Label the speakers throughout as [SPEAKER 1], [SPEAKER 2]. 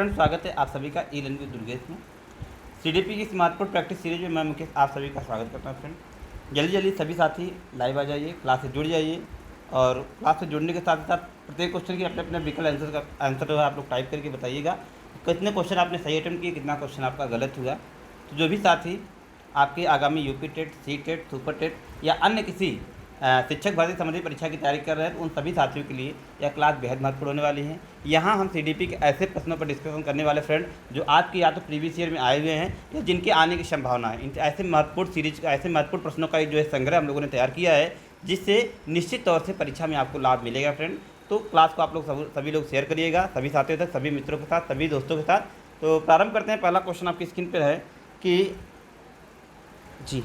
[SPEAKER 1] Friends, स्वागत है आप सभी का ई लर्निंग विद दुर्गेश में। सीडीपी की महत्वपूर्ण प्रैक्टिस सीरीज में मैं मुकेश आप सभी का स्वागत करता हूं। फ्रेंड, जल्दी जल्दी सभी साथी लाइव आ जाइए, क्लास से जुड़ जाइए और क्लास से जुड़ने के साथ साथ प्रत्येक क्वेश्चन के अपने अपने विकल्प आंसर जो है आप लोग टाइप करके बताइएगा। कितने क्वेश्चन आपने सही अटेम्प्ट किए, कितना क्वेश्चन आपका गलत हुआ। तो जो भी साथी आपके आगामी UP TET, C TET, super TET या अन्य किसी शिक्षक भर्ती संबंधी परीक्षा की तैयारी कर रहे हैं तो उन सभी साथियों के लिए यह क्लास बेहद महत्वपूर्ण होने वाली है। यहाँ हम सीडीपी के ऐसे प्रश्नों पर डिस्कशन करने वाले फ्रेंड जो आपके या तो प्रीवियस ईयर में आए हुए हैं या जिनके आने की संभावना है। इन ऐसे महत्वपूर्ण सीरीज ऐसे महत्वपूर्ण प्रश्नों का जो है संग्रह हम लोगों ने तैयार किया है, जिससे निश्चित तौर से परीक्षा में आपको लाभ मिलेगा। फ्रेंड, तो क्लास को आप लोग सभी लोग शेयर करिएगा, सभी साथियों तक, सभी मित्रों के साथ, सभी दोस्तों के साथ। तो प्रारंभ करते हैं। पहला क्वेश्चन आपकी स्क्रीन पर है कि जी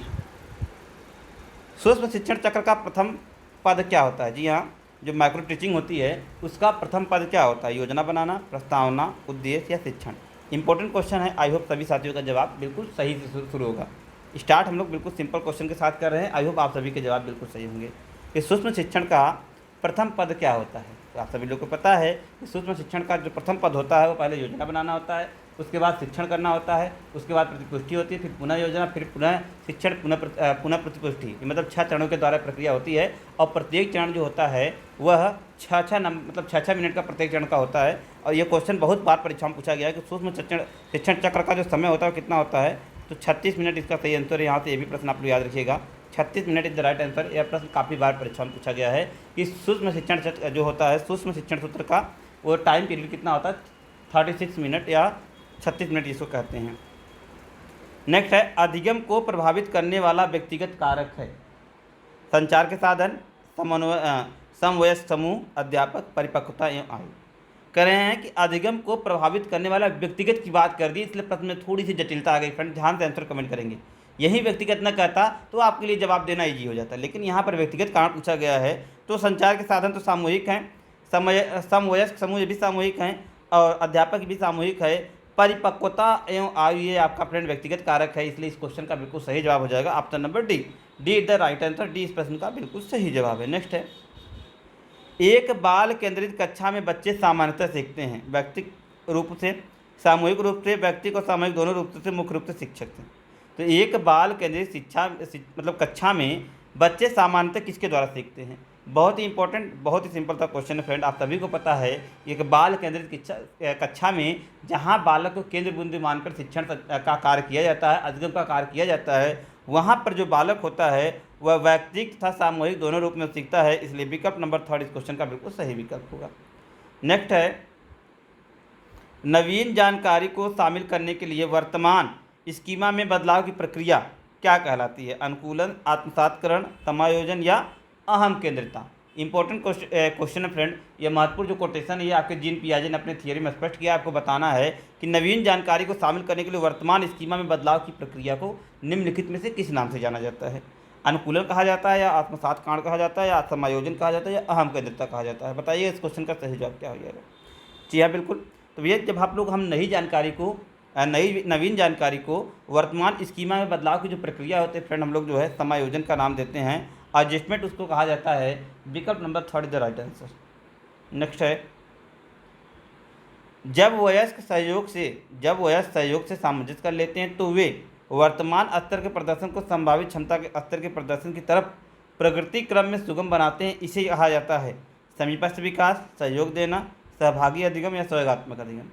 [SPEAKER 1] सूक्ष्म शिक्षण चक्र का प्रथम पद क्या होता है। जी हाँ, जो माइक्रो टीचिंग होती है उसका प्रथम पद क्या होता है। योजना बनाना, प्रस्तावना, उद्देश्य या शिक्षण। इंपॉर्टेंट क्वेश्चन है। आई होप सभी साथियों का जवाब बिल्कुल सही से शुरू होगा। स्टार्ट हम लोग बिल्कुल सिंपल क्वेश्चन के साथ कर रहे हैं। आई होप आप सभी के जवाब बिल्कुल सही होंगे। कि सूक्ष्म शिक्षण का प्रथम पद क्या होता है। तो आप सभी लोग को पता है कि सूक्ष्म शिक्षण का जो प्रथम पद होता है वो पहले योजना बनाना होता है, उसके बाद शिक्षण करना होता है, उसके बाद प्रतिपुष्टि होती है, फिर पुनः योजना, फिर पुनः शिक्षण, पुनः प्रतिपुष्टि। मतलब 6 चरणों के द्वारा प्रक्रिया होती है और प्रत्येक चरण जो होता है वह 6 मिनट का प्रत्येक चरण का होता है। और यह क्वेश्चन बहुत बार परीक्षा में पूछा गया है कि सूक्ष्म शिक्षण चक्र का जो समय होता है वो कितना होता है। तो 36 मिनट इसका सही आंसर है। यहाँ से ये भी प्रश्न आप लोग याद रखिएगा, 36 minute is the right answer. यह प्रश्न काफ़ी बार परीक्षा में पूछा गया है कि सूक्ष्म शिक्षण जो होता है, सूक्ष्म शिक्षण सूत्र का वो टाइम पीरियड कितना होता है, 36 मिनट या 36 मिनट जिसको कहते हैं। नेक्स्ट है, अधिगम को प्रभावित करने वाला व्यक्तिगत कारक है। संचार के साधन, समवयस्क समूह, अध्यापक, परिपक्वता एवं आयु। कह रहे हैं कि अधिगम को प्रभावित करने वाला व्यक्तिगत की बात कर दी, इसलिए प्रश्न में थोड़ी सी जटिलता आ गई। फ्रेंड, ध्यान से आंसर कमेंट करेंगे। यही व्यक्तिगत न कहता तो आपके लिए जवाब देना ईजी हो जाता, लेकिन यहाँ पर व्यक्तिगत कारण पूछा गया है। तो संचार के साधन तो सामूहिक हैं, समवयस्क समूह ये भी सामूहिक हैं और अध्यापक भी सामूहिक है। परिपक्वता एवं आयु ये आपका फ्रेंड व्यक्तिगत कारक है, इसलिए इस क्वेश्चन का बिल्कुल सही जवाब हो जाएगा option number D. D is the right answer. D इस प्रश्न का बिल्कुल सही जवाब है। नेक्स्ट है, एक बाल केंद्रित कक्षा में बच्चे सामान्यतः सीखते हैं व्यक्तिक रूप से, सामूहिक रूप से, व्यक्तिक और सामूहिक दोनों रूप से, मुख्य रूप से शिक्षक से। तो एक बाल केंद्रित मतलब कक्षा में बच्चे सामान्यतः किसके द्वारा सीखते हैं। बहुत ही इंपॉर्टेंट, बहुत ही सिंपल सा क्वेश्चन है फ्रेंड। आप सभी को पता है एक बाल केंद्रित कक्षा में जहाँ बालक को केंद्र बिंदु मानकर शिक्षण का कार्य किया जाता है, अधिगम का कार्य किया जाता है, वहाँ पर जो बालक होता है वह व्यक्तिक तथा सामूहिक दोनों रूप में सीखता है। इसलिए विकल्प नंबर 3 इस क्वेश्चन का बिल्कुल सही विकल्प होगा। नेक्स्ट है, नवीन जानकारी को शामिल करने के लिए वर्तमान स्कीमा में बदलाव की प्रक्रिया क्या कहलाती है। अनुकूलन, आत्मसातकरण, समायोजन या अहम केंद्रिता। इंपॉर्टेंट क्वेश्चन है फ्रेंड। यह महत्वपूर्ण जो कोटेशन है ये आपके जीन पियाजे ने अपने थियरी में स्पष्ट किया। आपको बताना है कि नवीन जानकारी को शामिल करने के लिए वर्तमान स्कीमा में बदलाव की प्रक्रिया को निम्नलिखित में से किस नाम से जाना जाता है। अनुकूलन कहा जाता है या आत्मसातकरण कहा जाता है या समायोजन कहा जाता है या अहम केंद्रिता कहा जाता है। बताइए इस क्वेश्चन का सही जवाब क्या हो जाएगा। जी हाँ, बिल्कुल। तो भैया जब आप लोग हम नवीन जानकारी को वर्तमान स्कीमा में बदलाव की जो प्रक्रिया होती है फ्रेंड, हम लोग जो है समायोजन का नाम देते हैं। एडजस्टमेंट उसको कहा जाता है। विकल्प number 3 is the right answer. Next है, जब वयस्क सहयोग से सामंजस्य कर लेते हैं तो वे वर्तमान स्तर के प्रदर्शन को संभावित क्षमता के स्तर के प्रदर्शन की तरफ प्रगति क्रम में सुगम बनाते हैं। इसे कहा जाता है समीपस्थ विकास, सहयोग देना, सहभागी अधिगम या सहयोगात्मक अधिगम।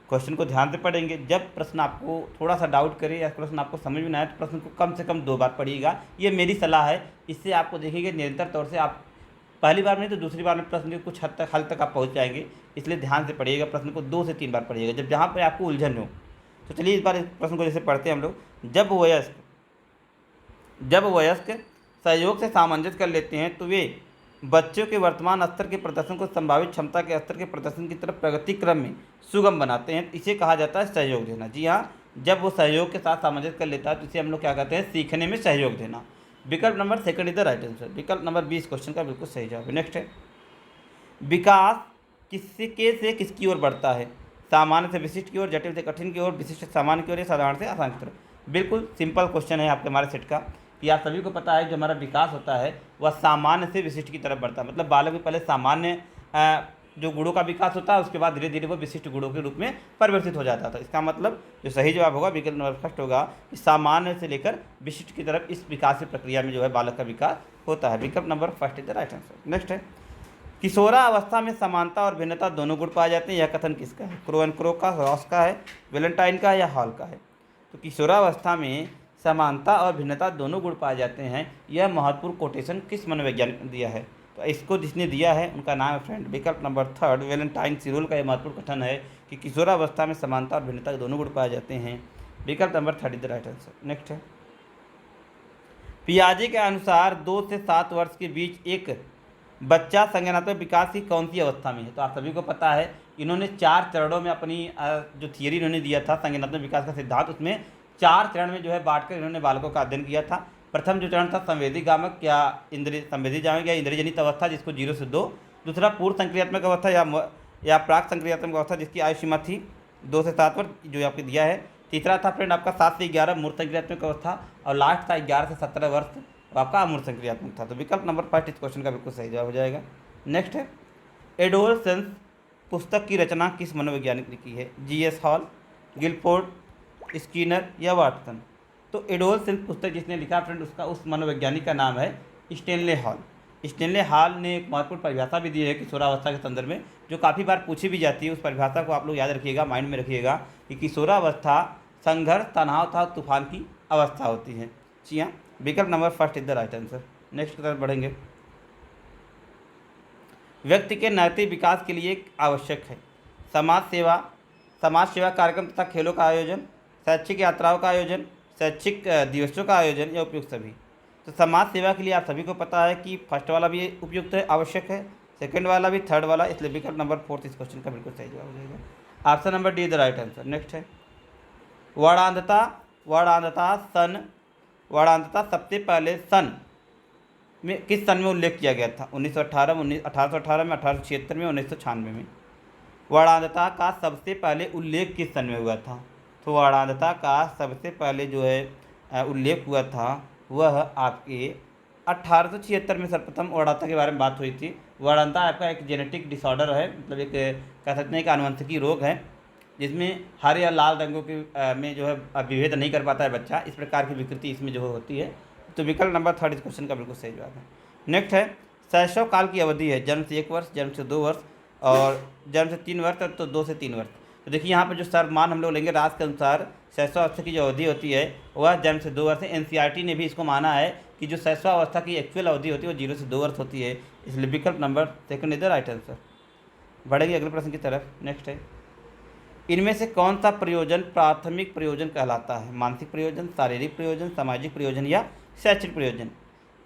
[SPEAKER 1] क्वेश्चन को ध्यान से पढ़ेंगे। जब प्रश्न आपको थोड़ा सा डाउट करे या प्रश्न आपको समझ में ना आए तो प्रश्न को कम से कम 2 बार पढ़िएगा, ये मेरी सलाह है। इससे आपको देखिएगा निरंतर तौर से आप पहली बार नहीं तो दूसरी बार में प्रश्न के कुछ हल तक आप पहुंच जाएंगे। इसलिए ध्यान से पढ़िएगा, प्रश्न को 2 से 3 बार पढ़िएगा जब जहाँ पर आपको उलझन हो। तो चलिए इस बार इस प्रश्न को जैसे पढ़ते हैं हम लोग। जब वयस्क सहयोग से सामंजस्य कर लेते हैं तो वे बच्चों के वर्तमान स्तर के प्रदर्शन को संभावित क्षमता के स्तर के प्रदर्शन की तरफ प्रगति क्रम में सुगम बनाते हैं। इसे कहा जाता है सहयोग देना। जी हाँ, जब वो सहयोग के साथ सामंजस्य कर लेता है तो इसे हम लोग क्या कहते हैं, सीखने में सहयोग देना। विकल्प number 2 is the right answer. विकल्प नंबर 20 क्वेश्चन का बिल्कुल सही जवाब है। नेक्स्ट है, विकास से किसकी ओर बढ़ता है। सामान्य से विशिष्ट की ओर, जटिल से कठिन की ओर, विशिष्ट से सामान्य की ओर या साधारण से आसान की तरफ। बिल्कुल सिंपल क्वेश्चन है आपके हमारे सेट का कि आप सभी को पता है जो हमारा विकास होता है वह सामान्य से विशिष्ट की तरफ बढ़ता है। मतलब बालक में पहले सामान्य जो गुणों का विकास होता है उसके बाद धीरे धीरे वो विशिष्ट गुणों के रूप में परिवर्तित हो जाता था। इसका मतलब जो सही जवाब होगा विकल्प नंबर फर्स्ट होगा कि सामान्य से लेकर विशिष्ट की तरफ इस विकास की प्रक्रिया में जो है बालक का विकास होता है। विकल्प number first is the right answer. Next है, किशोरावस्था में समानता और भिन्नता दोनों गुण पाए जाते हैं, यह कथन किसका है? क्रो एंड क्रो का, रॉस का है, वेलेंटाइन का है या हॉल का है? तो किशोरावस्था में समानता और भिन्नता दोनों गुण पाए जाते हैं, यह महत्वपूर्ण कोटेशन किस मनोवैज्ञानिक ने दिया है? तो इसको जिसने दिया है उनका नाम है फ्रेंड विकल्प नंबर थर्ड वेलेंटाइन सिरोल का यह महत्वपूर्ण कथन है कि किशोरावस्था में समानता और भिन्नता दोनों गुण पाए जाते हैं। विकल्प number third is the right answer. Next है, पियाजे के अनुसार 2 से 7 वर्ष के बीच एक बच्चा संज्ञानात्मक विकास की कौन सी अवस्था में है? तो आप सभी को पता है इन्होंने 4 चरणों में अपनी जो थियरी इन्होंने दिया था संज्ञानात्मक विकास का सिद्धांत, उसमें 4 चरण में जो है बांटकर इन्होंने बालकों का अध्ययन किया था। प्रथम जो चरण था संवेदी गामक या इंद्रिय संवेदी जामक या इंद्रियजनित अवस्था जिसको 0 से 2, दूसरा पूर्व संक्रियात्मक अवस्था या प्राक संक्रियात्मक अवस्था जिसकी आयु सीमा थी 2 से 7 वर्ष जो आपको दिया है। तीसरा था फ्रेंड आपका 7 से 11 मूर्त संक्रियात्मक अवस्था और लास्ट था 11 से 17 वर्ष तो आपका अमूर्त संक्रियात्मक था। तो विकल्प नंबर फर्स्ट इस क्वेश्चन का बिल्कुल सही जवाब हो जाएगा। नेक्स्ट है, एडोलसेंस पुस्तक की रचना किस मनोवैज्ञानिक ने की है? जीएस हॉल, गिलफोर्ड, स्किनर या वाटसन? तो एडोलसेंस पुस्तक जिसने लिखा फ्रेंड उसका उस मनोवैज्ञानिक का नाम है स्टेनले हॉल। स्टेनले हॉल ने एक महत्वपूर्ण परिभाषा भी दी है किशोरावस्था के संदर्भ में, जो काफ़ी बार पूछी भी जाती है। उस परिभाषा को आप लोग याद रखिएगा, माइंड में रखिएगा कि किशोरावस्था संघर्ष, तनाव तथा तूफान की अवस्था होती है। जी हाँ, विकल्प number first is the right answer. Next की तरफ बढ़ेंगे, व्यक्ति के नैतिक विकास के लिए आवश्यक है समाज सेवा कार्यक्रम तथा खेलों का आयोजन, शैक्षिक यात्राओं का आयोजन, शैक्षिक दिवसों का आयोजन या उपयुक्त सभी? तो समाज सेवा के लिए आप सभी को पता है कि फर्स्ट वाला भी उपयुक्त है, आवश्यक है, सेकंड वाला भी, थर्ड वाला, इसलिए विकल्प नंबर फोर्थ इस क्वेश्चन का बिल्कुल सही जवाब हो जाएगा। Option number D is the right answer. Next है, वर्णांधता सबसे पहले सन में किस सन में उल्लेख किया गया था? 1918 में, 1818 में, 1876 में, 1996 में? वर्णांधता का सबसे पहले उल्लेख किस सन में हुआ था? तो वर्णांधता का सबसे पहले जो है उल्लेख हुआ था वह आपके 1876 में सर्वप्रथम वर्णांधता के बारे में बात हुई थी। वर्णांधता आपका एक जेनेटिक डिसऑर्डर है, मतलब एक कह सकते हैं कि आनुवंशिकी रोग है जिसमें हरे या लाल रंगों के में जो है विभेद नहीं कर पाता है बच्चा, इस प्रकार की विकृति इसमें जो होती है। तो विकल्प नंबर थर्ड इस क्वेश्चन का बिल्कुल सही जवाब है। नेक्स्ट है, शैशव काल की अवधि है जन्म से 1 वर्ष, जन्म से 2 वर्ष और जन्म से 3 वर्ष, तो 2 से 3 वर्ष। तो देखिए यहाँ पर जो सर्वमान हम लोग लेंगे राज के अनुसार शैशवावस्था की जो अवधि होती है वह जन्म से 2 वर्ष है। एनसीईआरटी ने भी इसको माना है कि जो शैशवावस्था की एक्चुअल अवधि होती है वो 0 से 2 वर्ष होती है, इसलिए विकल्प number second is the right answer. बढ़ेंगे अगले प्रश्न की तरफ। नेक्स्ट है, इनमें से कौन सा प्रयोजन प्राथमिक प्रयोजन कहलाता है? मानसिक प्रयोजन, शारीरिक प्रयोजन, सामाजिक प्रयोजन या शैक्षिक प्रयोजन?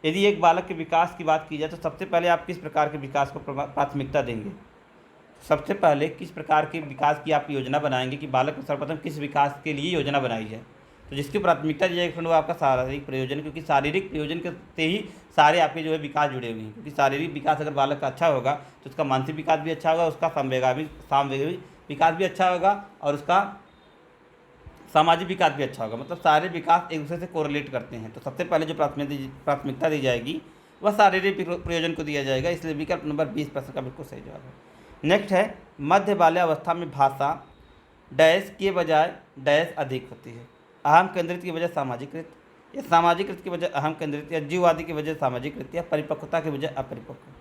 [SPEAKER 1] यदि एक बालक के विकास की बात की जाए तो सबसे पहले आप किस प्रकार के विकास को प्राथमिकता देंगे? सबसे पहले किस प्रकार के विकास की आप योजना बनाएंगे कि बालक को सर्वप्रथम किस विकास के लिए योजना बनाई जाए? तो जिसकी प्राथमिकता दी जाएगी फ्रेंड वो आपका शारीरिक प्रयोजन, क्योंकि शारीरिक प्रयोजन के से ही सारे आपके जो है विकास जुड़े हुए हैं। क्योंकि शारीरिक विकास अगर बालक का अच्छा होगा तो उसका मानसिक विकास भी अच्छा होगा, उसका सामवेगी विकास भी अच्छा होगा और उसका सामाजिक विकास भी अच्छा होगा। मतलब सारे विकास एक दूसरे से कोरिलेट करते हैं। तो सबसे पहले जो प्राथमिकता दी जाएगी वह शारीरिक प्रयोजन को दिया जाएगा, इसलिए विकल्प नंबर 20 प्रश्न का बिल्कुल सही जवाब है। नेक्स्ट है, मध्य बाल्यावस्था में भाषा डैश के बजाय डैश अधिक होती है? अहम केंद्रित की वजह सामाजिकृत, या सामाजिकृत की वजह अहम केंद्रित, या जीववादी की वजह सामाजिकृत, या परिपक्वता की वजह अपरिपक्व?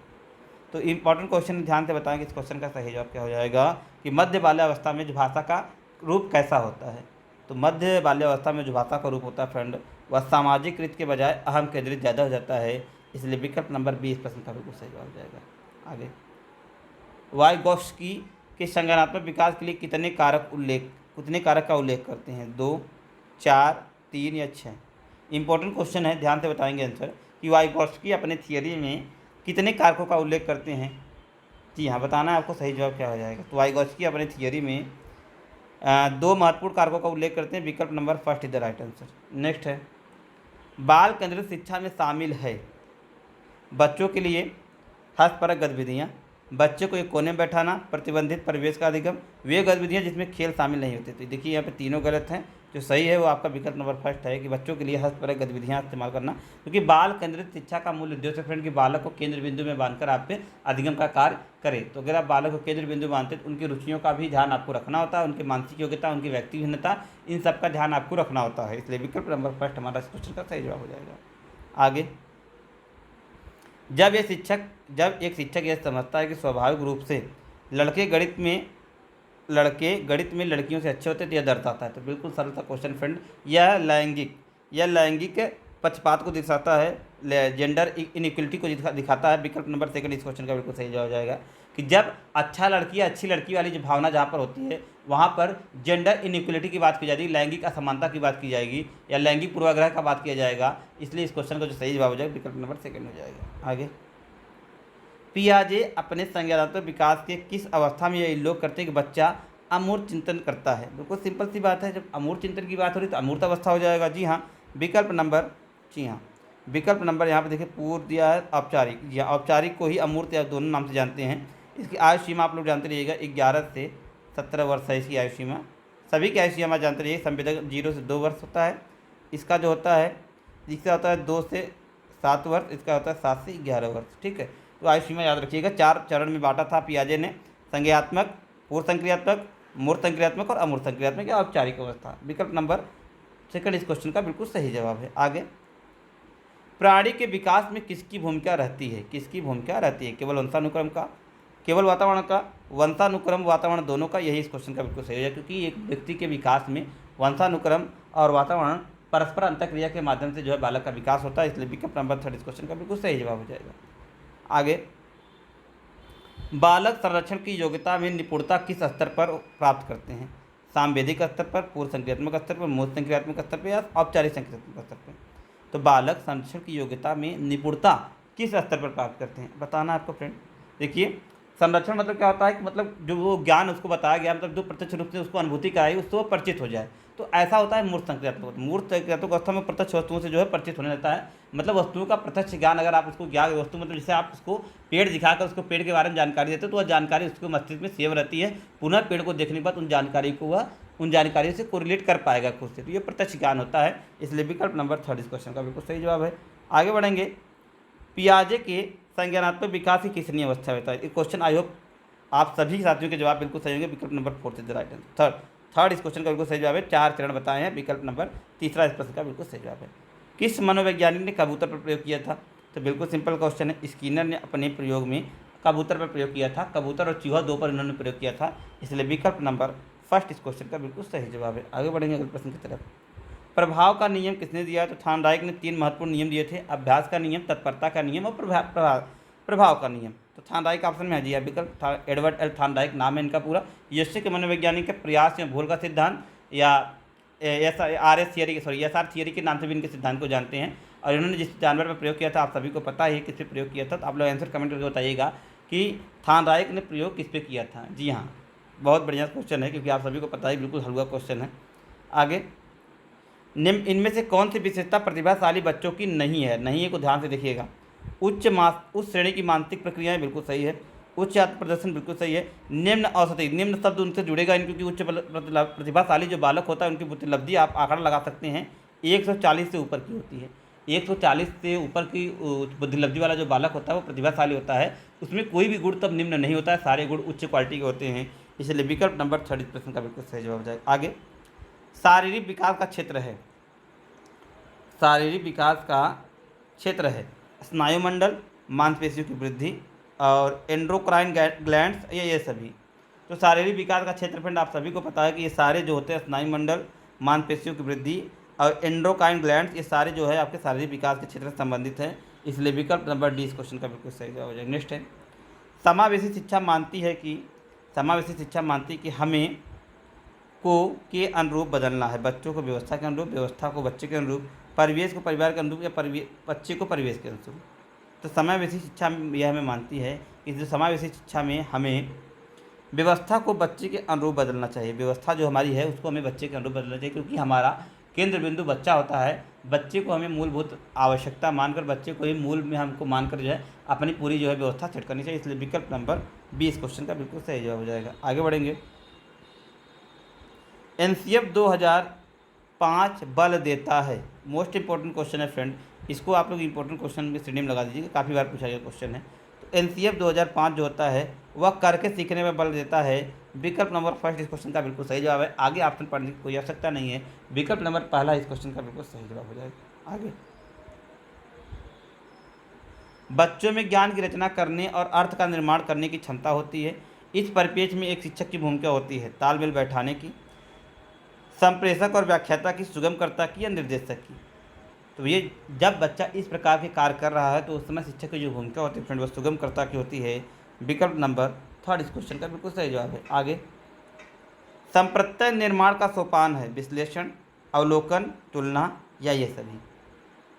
[SPEAKER 1] तो इंपॉर्टेंट क्वेश्चन ध्यान से बताएंगे इस क्वेश्चन का सही जवाब क्या हो जाएगा कि मध्य बाल्यावस्था में जो भाषा का रूप कैसा होता है? तो मध्य बाल्यावस्था में जो भाषा का रूप होता है फ्रेंड वह सामाजिकृत के बजाय अहम केंद्रित ज़्यादा हो जाता है, इसलिए विकल्प नंबर 20 प्रश्न का बिल्कुल सही जवाब हो जाएगा। आगे, वाइगोत्स्की के संज्ञानात्मक विकास के लिए कितने कारक का उल्लेख करते हैं? 2, 4, 3 या 6? इंपॉर्टेंट क्वेश्चन है, ध्यान से बताएंगे आंसर कि वाइगोत्स्की अपने थियरी में कितने कारकों का उल्लेख करते हैं। जी हाँ, बताना है आपको सही जवाब क्या हो जाएगा। तो वाइगोत्स्की अपने थियरी में 2 महत्वपूर्ण कारकों का उल्लेख करते हैं, विकल्प number first is the right answer. Next है, बाल केंद्रित शिक्षा में शामिल है बच्चों के लिए हस्तपरक गतिविधियाँ, बच्चे को एक कोने में बैठाना, प्रतिबंधित परिवेश का अधिगम, वे गतिविधियां जिसमें खेल शामिल नहीं होते। तो देखिए यहाँ पे तीनों गलत हैं। जो सही है वो आपका विकल्प नंबर फर्स्ट है कि बच्चों के लिए हस्तपरक गतिविधियां इस्तेमाल करना, क्योंकि बाल केंद्रित शिक्षा का मूल उद्देश्य है फ्रेंड कि बालक को केंद्र बिंदु में बांधकर आप पे अधिगम का कार्य करे। तो अगर आप बालक को केंद्र बिंदु मानते तो उनकी रुचियों का भी ध्यान आपको रखना होता है, उनकी मानसिक योग्यता, उनकी व्यक्ति भिन्नता, इन सब का ध्यान आपको रखना होता है। इसलिए विकल्प नंबर फर्स्ट हमारा इस क्वेश्चन का सही जवाब हो जाएगा। आगे, जब एक शिक्षक यह समझता है कि स्वाभाविक रूप से लड़के गणित में लड़कियों से अच्छे होते तो यह दर्शाता है। तो बिल्कुल सरल सा क्वेश्चन फ्रेंड। यह लैंगिक पक्षपात को दिखाता है, जेंडर इनइक्वलिटी को दिखाता है। विकल्प नंबर सेकंड इस क्वेश्चन का बिल्कुल सही जवाब हो जाएगा कि जब अच्छा लड़की या अच्छी लड़की वाली जो भावना जहाँ पर होती है वहाँ पर जेंडर इनइक्वलिटी की बात की जाएगी, लैंगिक असमानता की बात की जाएगी या लैंगिक पूर्वाग्रह का बात किया जाएगा। इसलिए इस क्वेश्चन का जो सही जवाब हो जाएगा विकल्प नंबर सेकंड हो जाएगा। आगे, पियाजे अपने संज्ञानात्मक विकास के किस अवस्था में यह उल्लेख करते हैं कि बच्चा अमूर्त चिंतन करता है। बिल्कुल सिंपल सी बात है, जब अमूर्त चिंतन की बात हो रही तो अमूर्त अवस्था हो जाएगा। जी हाँ, विकल्प नंबर यहाँ पे देखिए पूर्व दिया है औपचारिक। या औपचारिक को ही अमूर्त या दोनों नाम से जानते हैं। इसकी आयु सीमा आप लोग जानते रहिएगा 11 से 17 वर्ष है इसकी आयु सीमा। सभी की आयु सीमा जानते रहिए। संवेदक 0 से 2 वर्ष होता है। इसका जो होता है, इसका होता है 2 से 7 वर्ष, इसका होता है 7 से 11 वर्ष। ठीक है, तो आयु सीमा याद रखिएगा। 4 चरण में बांटा था पियाजे ने, संज्ञात्मक, पूर्व संक्रियात्मक, मूर्त संक्रियात्मक और अमूर्त संक्रियात्मक या औपचारिक अवस्था। विकल्प नंबर सेकंड इस क्वेश्चन का बिल्कुल सही जवाब है। आगे, प्राणी के विकास में किसकी भूमिका रहती है? केवल वंशानुक्रम का, केवल वातावरण का, वंशानुक्रम वातावरण दोनों का? यही इस क्वेश्चन का बिल्कुल सही है, क्योंकि एक व्यक्ति के विकास में वंशानुक्रम और वातावरण परस्पर अंतःक्रिया के माध्यम से जो है बालक का विकास होता है। इसलिए विकल्प नंबर थर्ड इस क्वेश्चन का बिल्कुल सही जवाब हो जाएगा। आगे, बालक संरक्षण की योग्यता में निपुणता किस स्तर पर प्राप्त करते हैं? सांवेदिक स्तर पर, पूर्व संक्रियात्मक स्तर पर, मूर्त संक्रियात्मक स्तर पर या औपचारिक संक्रियात्मक स्तर पर? तो बालक संरक्षण की योग्यता में निपुणता किस स्तर पर प्राप्त करते हैं बताना आपको फ्रेंड। देखिए, संरक्षण मतलब क्या होता है कि मतलब जो वो ज्ञान उसको बताया गया, मतलब जो प्रत्यक्ष रूप से उसको अनुभूति का है उससे वो परिचित हो जाए। तो ऐसा होता है मूर्त संक्रियात्मक। मूर्त संक्रियात्मक अवस्था में प्रत्यक्ष वस्तुओं से जो है परिचित होने लगता है। मतलब वस्तुओं का प्रत्यक्ष ज्ञान, अगर आप उसको ज्ञान वस्तु मतलब जैसे आप उसको पेड़ दिखाकर उसको पेड़ के बारे में जानकारी देते हो तो वह जानकारी उसको मस्तिष्क में सेव रहती है। पुनः पेड़ को देखने के बाद उन जानकारियों से कोरिलेट कर पाएगा खुद से। तो ये प्रत्यक्ष ज्ञान होता है। इसलिए विकल्प नंबर थर्ड इस क्वेश्चन का बिल्कुल सही जवाब है। आगे बढ़ेंगे, पियाजे के संज्ञानात्मक विकास की कितनी अवस्था होता है? ये क्वेश्चन आई होप आप सभी साथियों के जवाब बिल्कुल सही होंगे। विकल्प number fourth is the right answer. Third इस क्वेश्चन का बिल्कुल सही जवाब है। 4 चरण बताए हैं। विकल्प नंबर तीसरा इस प्रश्न का बिल्कुल सही जवाब है। किस मनोवैज्ञानिक ने कबूतर पर प्रयोग किया था? तो बिल्कुल सिंपल क्वेश्चन है। स्किनर ने अपने प्रयोग में कबूतर पर प्रयोग किया था। कबूतर और चूहा 2 पर इन्होंने प्रयोग किया था। इसलिए विकल्प नंबर फर्स्ट इस क्वेश्चन का बिल्कुल सही जवाब है। आगे बढ़ेंगे अगले प्रश्न की तरफ। प्रभाव का नियम किसने दिया? तो थॉर्नडाइक ने 3 महत्वपूर्ण नियम दिए थे। अभ्यास का नियम, तत्परता का नियम और प्रभाव का नियम। तो थॉर्नडाइक ऑप्शन में है जी विकल्प। एडवर्ड एल थॉर्नडाइक नाम है इनका पूरा। यूएसए के मनोवैज्ञानिक के प्रयास या भूल का सिद्धांत या एस आर थियरी के नाम से भी इनके सिद्धांत को जानते हैं। और इन्होंने जिस जानवर पर प्रयोग किया था आप सभी को पता है किस पे प्रयोग किया था। तो आप लोग आंसर कमेंट करके बताइएगा कि थॉर्नडाइक ने प्रयोग किस पे किया था। जी हाँ, बहुत बढ़िया क्वेश्चन है क्योंकि आप सभी को पता है, बिल्कुल हल्का क्वेश्चन है। आगे, निम्न इनमें से कौन सी विशेषता प्रतिभाशाली बच्चों की नहीं है को ध्यान से देखिएगा। उच्च श्रेणी की मानसिक प्रक्रियाएं बिल्कुल सही है। उच्च आत्म प्रदर्शन बिल्कुल सही है। निम्न औसती, निम्न शब्द उनसे जुड़ेगा क्योंकि उच्च प्रतिभाशाली जो बालक होता है उनकी बुद्धिलब्धि आप आंकड़ा लगा सकते हैं 140 से ऊपर की होती है। 140 से ऊपर की बुद्धिलब्धि वाला जो बालक होता है वो प्रतिभाशाली होता है। उसमें कोई भी गुण तब निम्न नहीं होता है, सारे गुण उच्च क्वालिटी के होते हैं। इसलिए विकल्प नंबर थर्ड प्रश्न का बिल्कुल सही जवाब हो जाएगा। आगे, शारीरिक विकास का क्षेत्र है। शारीरिक विकास का क्षेत्र है स्नायुमंडल, मांसपेशियों की वृद्धि और एंड्रोक्राइन ग्लैंड्स, ये सभी। तो शारीरिक विकास का क्षेत्र फ्रेंड आप सभी को पता है कि ये सारे जो होते हैं स्नायुमंडल, मांसपेशियों की वृद्धि और एंड्रोक्राइन ग्लैंड्स, ये सारे जो है आपके शारीरिक विकास के क्षेत्र से संबंधित हैं। इसलिए विकल्प नंबर डी इस क्वेश्चन का बिल्कुल सही जवाब हो जाएगा। नेक्स्ट है, समावेशी शिक्षा मानती है कि हमें के अनुरूप बदलना है। बच्चों को व्यवस्था के अनुरूप, व्यवस्था को बच्चे के अनुरूप, परिवेश को परिवार के अनुरूप या बच्चे को परिवेश के अनुरूप। तो समावेशी शिक्षा यह हमें मानती है कि जो समावेशी शिक्षा में हमें व्यवस्था को बच्चे के अनुरूप बदलना चाहिए। व्यवस्था जो हमारी है उसको हमें बच्चे के अनुरूप बदलना चाहिए, क्योंकि हमारा केंद्र बिंदु बच्चा होता है। बच्चे को हमें मूलभूत आवश्यकता मानकर, बच्चे को ही मूल में हमको मानकर जो है अपनी पूरी जो है व्यवस्था सेट करनी चाहिए। इसलिए विकल्प नंबर बी इस क्वेश्चन का बिल्कुल सही जवाब हो जाएगा। आगे बढ़ेंगे। एनसीएफ 2005 बल देता है। मोस्ट इंपॉर्टेंट क्वेश्चन है फ्रेंड, इसको आप लोग इंपॉर्टेंट क्वेश्चन में श्रेणी में लगा दीजिए, काफ़ी बार पूछा गया क्वेश्चन है। तो एनसीएफ 2005 जो होता है वह करके सीखने में बल देता है। विकल्प नंबर फर्स्ट इस क्वेश्चन का बिल्कुल सही जवाब है। आगे ऑप्शन पढ़ने की कोई आवश्यकता नहीं है, विकल्प नंबर पहला इस क्वेश्चन का बिल्कुल सही जवाब हो जाएगा। आगे, बच्चों में ज्ञान की रचना करने और अर्थ का निर्माण करने की क्षमता होती है। इस परिपेक्ष में एक शिक्षक की भूमिका होती है तालमेल बैठाने की, संप्रेषक और व्याख्याता की, सुगमकर्ता की या निर्देशक की। तो ये जब बच्चा इस प्रकार के कार्य कर रहा है तो उस समय शिक्षक की जो भूमिका होती है फ्रेंड वो सुगमकर्ता की होती है। विकल्प नंबर थर्ड इस क्वेश्चन का बिल्कुल सही जवाब है। आगे, संप्रत्यय निर्माण का सोपान है विश्लेषण, अवलोकन, तुलना या ये सभी।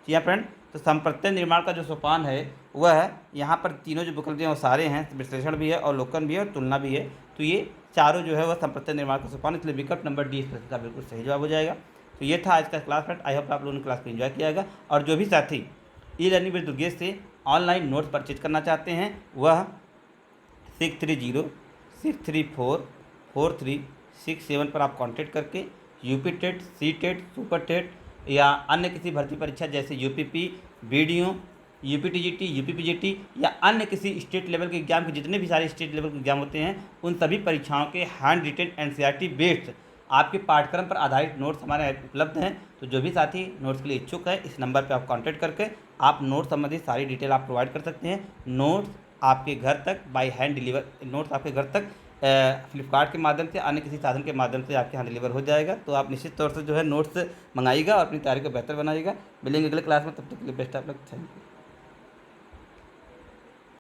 [SPEAKER 1] ठीक है फ्रेंड, तो संप्रत्यय निर्माण का जो सोपान है वह है, यहाँ पर तीनों जो विकल्प हैं वो सारे हैं, विश्लेषण भी है, अवलोकन भी है और तुलना भी है। तो ये चारों जो है वह संप्रत्यय निर्माण का सोपान, इसलिए विकल्प नंबर डी इस प्रश्न का बिल्कुल सही जवाब हो जाएगा। तो ये था आज का क्लास फ्रेंड। आई होप आप लोगों ने क्लास को एंजॉय किया जाएगा। और जो भी साथी ई लर्निंग विद दुर्गेश से ऑनलाइन नोट्स परचेज करना चाहते हैं वह 6306344367 पर आप कांटेक्ट करके UP TET, C TET, super TET या अन्य किसी भर्ती परीक्षा जैसे यूपीपी, बीडीओ, यूपीटीजीटी, यूपीपीजीटी या अन्य किसी स्टेट लेवल के एग्जाम के जितने भी सारे स्टेट लेवल के एग्जाम होते हैं उन सभी परीक्षाओं के हैंड रिटेन एनसीईआरटी बेस्ड आपके पाठ्यक्रम पर आधारित नोट्स हमारे उपलब्ध हैं। तो जो भी साथी नोट्स के लिए इच्छुक है इस नंबर पर आप कांटेक्ट करके आप नोट्स संबंधित सारी डिटेल आप प्रोवाइड कर सकते हैं। नोट्स आपके घर तक बाय हैंड डिलीवर, नोट्स आपके घर तक फ्लिपकार्ट के माध्यम से, अन्य किसी साधन के माध्यम से आपके यहाँ डिलीवर हो जाएगा। तो आप निश्चित तौर से जो है नोट्स मंगाइएगा और अपनी तैयारी को बेहतर बनाइएगा। मिलेंगे अगले क्लास में, तब तक के लिए best of luck. Thank you.